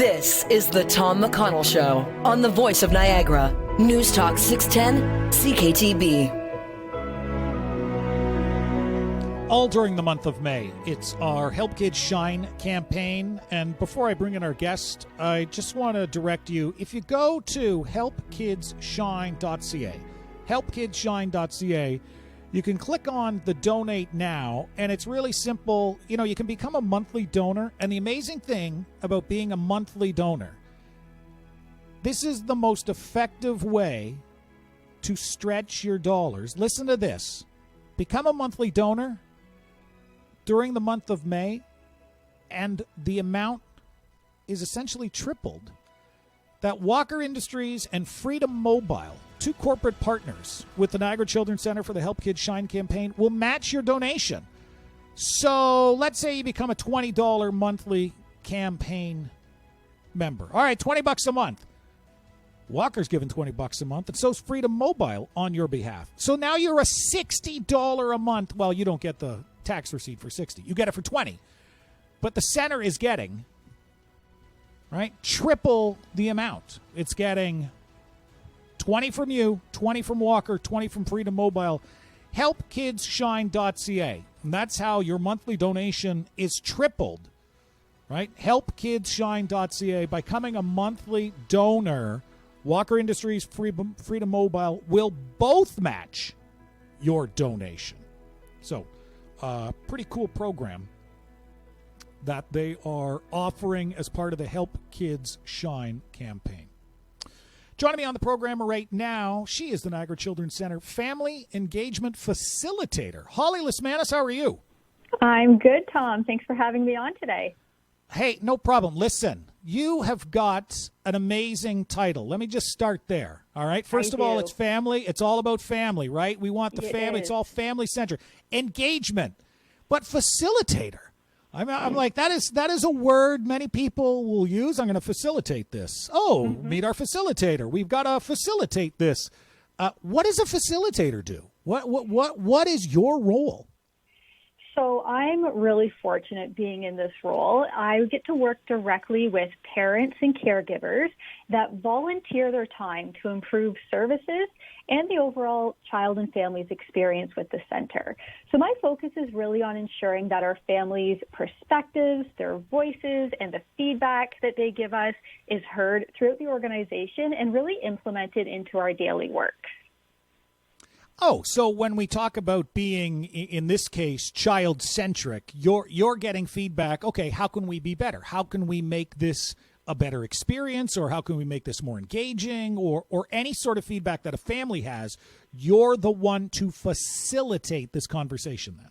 This is the Tom McConnell Show on the Voice of Niagara, News Talk 610 CKTB. All during the month of May, it's our Help Kids Shine campaign. And before I bring in our guest, I just want to direct you, if you go to HelpKidsShine.ca, HelpKidsShine.ca, you can click on the Donate Now, and it's really simple. You know, you can become a monthly donor, and the amazing thing about being a monthly donor, this is the most effective way to stretch your dollars. Listen to this. Become a monthly donor during the month of May, and the amount is essentially tripled. That Walker Industries and Freedom Mobile, two corporate partners with the Niagara Children's Center for the Help Kids Shine campaign, will match your donation. So let's say you become a $20 monthly campaign member. All right, $20 a month. Walker's giving $20 a month, and so's Freedom Mobile on your behalf. So now you're a $60 a month. Well, you don't get the tax receipt for $60. You get it for $20. But the center is getting, right, triple the amount. It's getting $20 from you, $20 from Walker, $20 from Freedom Mobile. HelpKidsShine.ca. And that's how your monthly donation is tripled, right? HelpKidsShine.ca. By becoming a monthly donor, Walker Industries, Freedom Mobile will both match your donation. So, pretty cool program that they are offering as part of the Help Kids Shine campaign. Joining me on the program right now, she is the Niagara Children's Center Family Engagement Facilitator. Holly Lismanis, how are you? I'm good, Tom. Thanks for having me on today. Hey, no problem. Listen, you have got an amazing title. Let me just start there, all right? First of all, it's family. It's all about family, right? We want the family. It's all family-centered. Engagement, but facilitator. I'm like, that is a word many people will use. I'm going to facilitate this. Meet our facilitator. We've got to facilitate this. What does a facilitator do? What is your role? So I'm really fortunate being in this role. I get to work directly with parents and caregivers that volunteer their time to improve services and the overall child and family's experience with the center. So my focus is really on ensuring that our families' perspectives, their voices, and the feedback that they give us is heard throughout the organization and really implemented into our daily work. Oh, so when we talk about being, in this case, child-centric, you're getting feedback, okay, how can we be better? How can we make this a better experience, or how can we make this more engaging, or any sort of feedback that a family has? You're the one to facilitate this conversation then.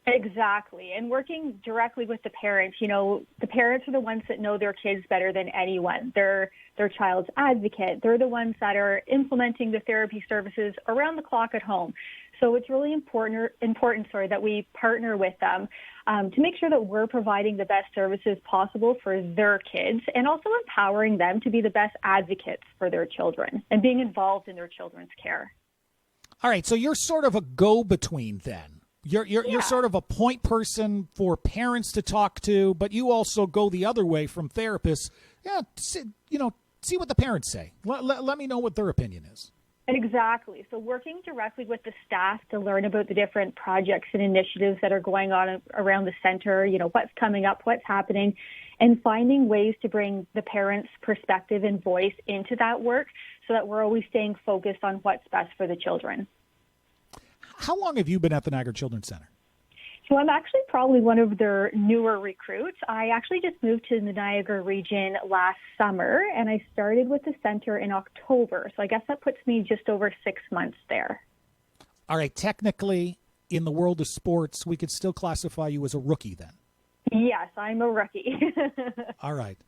Exactly. And working directly with the parents, you know, the parents are the ones that know their kids better than anyone. They're their child's advocate. They're the ones that are implementing the therapy services around the clock at home. So it's really important that we partner with them to make sure that we're providing the best services possible for their kids and also empowering them to be the best advocates for their children and being involved in their children's care. All right. So you're sort of a go-between then. You're sort of a point person for parents to talk to, but you also go the other way from therapists. Yeah, see what the parents say. Let me know what their opinion is. Exactly. So working directly with the staff to learn about the different projects and initiatives that are going on around the center, you know, what's coming up, what's happening, and finding ways to bring the parents' perspective and voice into that work so that we're always staying focused on what's best for the children. How long have you been at the Niagara Children's Center? So I'm actually probably one of their newer recruits. I actually just moved to the Niagara region last summer, and I started with the center in October. So I guess that puts me just over 6 months there. All right. Technically, in the world of sports, we could still classify you as a rookie then. Yes, I'm a rookie. All right.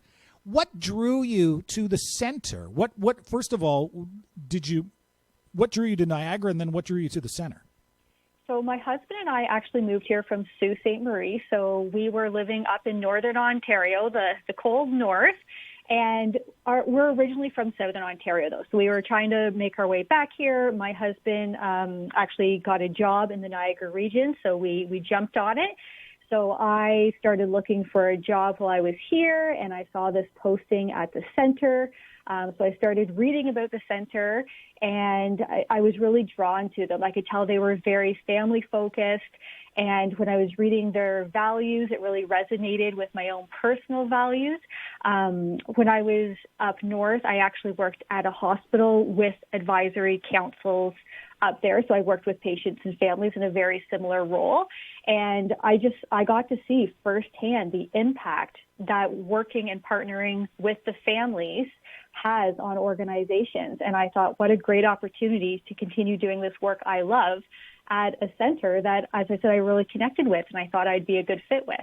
What drew you to the center? What first of all, what drew you to Niagara, and then what drew you to the center? So my husband and I actually moved here from Sault Ste. Marie. So we were living up in northern Ontario, the cold north, and we're originally from southern Ontario, though. So we were trying to make our way back here. My husband actually got a job in the Niagara region, so we jumped on it. So I started looking for a job while I was here, and I saw this posting at the center. So I started reading about the center, and I was really drawn to them. I could tell they were very family-focused, and when I was reading their values, it really resonated with my own personal values. When I was up north, I actually worked at a hospital with advisory councils up there. So I worked with patients and families in a very similar role. And I got to see firsthand the impact that working and partnering with the families has on organizations. And I thought, what a great opportunity to continue doing this work I love at a center that, as I said, I really connected with and I thought I'd be a good fit with.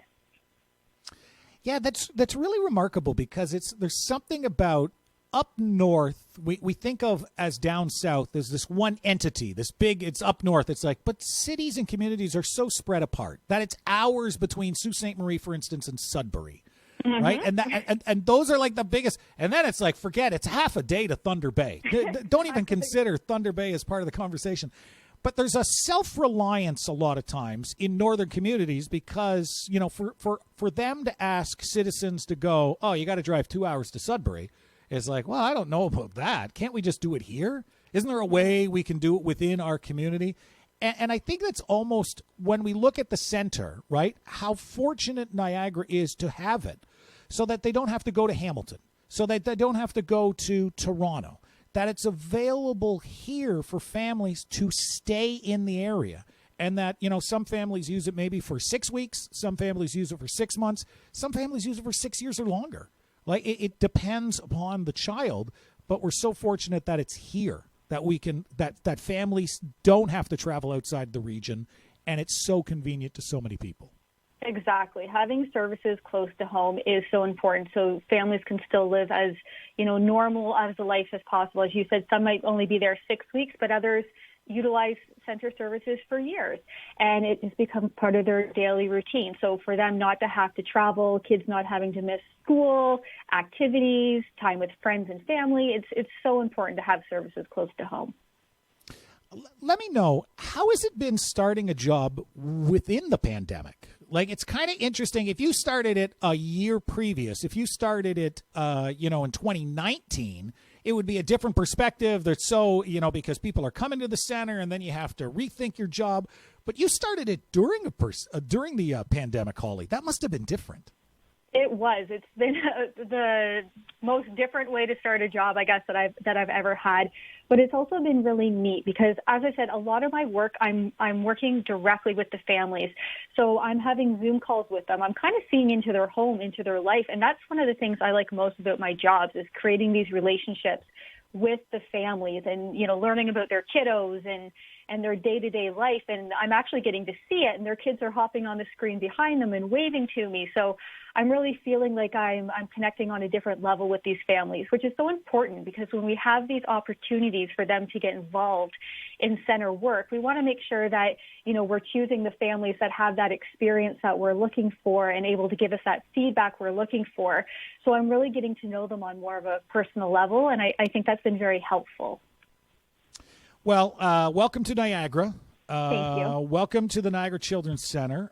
Yeah, that's really remarkable because there's something about up north we think of as down south. There's this one entity, this big, it's up north. It's like, but cities and communities are so spread apart that it's hours between Sault Ste. Marie, for instance, and Sudbury. Mm-hmm. Right. And those are like the biggest. And then it's like, forget it's half a day to Thunder Bay. Don't even consider Thunder Bay as part of the conversation. But there's a self-reliance a lot of times in northern communities because, you know, for them to ask citizens to go, oh, you got to drive 2 hours to Sudbury. It's like, well, I don't know about that. Can't we just do it here? Isn't there a way we can do it within our community? And I think that's almost, when we look at the center, right, how fortunate Niagara is to have it so that they don't have to go to Hamilton, so that they don't have to go to Toronto, that it's available here for families to stay in the area. And that, you know, some families use it maybe for 6 weeks, some families use it for 6 months, some families use it for 6 years or longer. Like it depends upon the child, but we're so fortunate that it's here, that we can, that families don't have to travel outside the region, and it's so convenient to so many people. Exactly. Having services close to home is so important so families can still live as, you know, normal as a life as possible. As you said, some might only be there 6 weeks, but others utilize center services for years, and it has become part of their daily routine. So for them not to have to travel, kids not having to miss school, activities, time with friends and family, it's so important to have services close to home. Let me know, how has it been starting a job within the pandemic? Like, it's kind of interesting. If you started it a year previous, if you started it, in 2019, it would be a different perspective. There's so, because people are coming to the center and then you have to rethink your job. But you started it during the pandemic, Holly. That must have been different. It was. It's been the most different way to start a job, I guess, that I've ever had. But it's also been really neat because, as I said, a lot of my work, I'm working directly with the families. So I'm having Zoom calls with them. I'm kind of seeing into their home, into their life. And that's one of the things I like most about my jobs is creating these relationships with the families and, learning about their kiddos and their day-to-day life. And I'm actually getting to see it, and their kids are hopping on the screen behind them and waving to me. So I'm really feeling like I'm connecting on a different level with these families, which is so important because when we have these opportunities for them to get involved in center work, we want to make sure that, we're choosing the families that have that experience that we're looking for and able to give us that feedback we're looking for. So I'm really getting to know them on more of a personal level, and I think that's been very helpful. Well, welcome to Niagara. Thank you. Welcome to the Niagara Children's Center.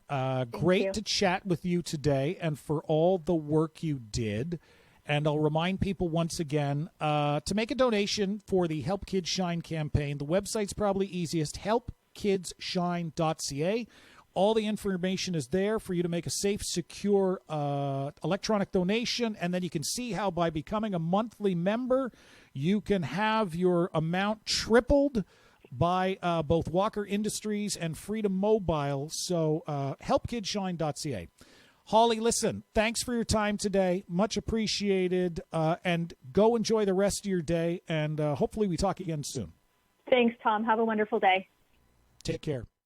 Great to chat with you today and for all the work you did. And I'll remind people once again to make a donation for the Help Kids Shine campaign. The website's probably easiest, HelpKidsShine.ca. All the information is there for you to make a safe, secure electronic donation. And then you can see how by becoming a monthly member, you can have your amount tripled by both Walker Industries and Freedom Mobile. So HelpKidsShine.ca. Holly, listen, thanks for your time today. Much appreciated. And go enjoy the rest of your day. And hopefully we talk again soon. Thanks, Tom. Have a wonderful day. Take care.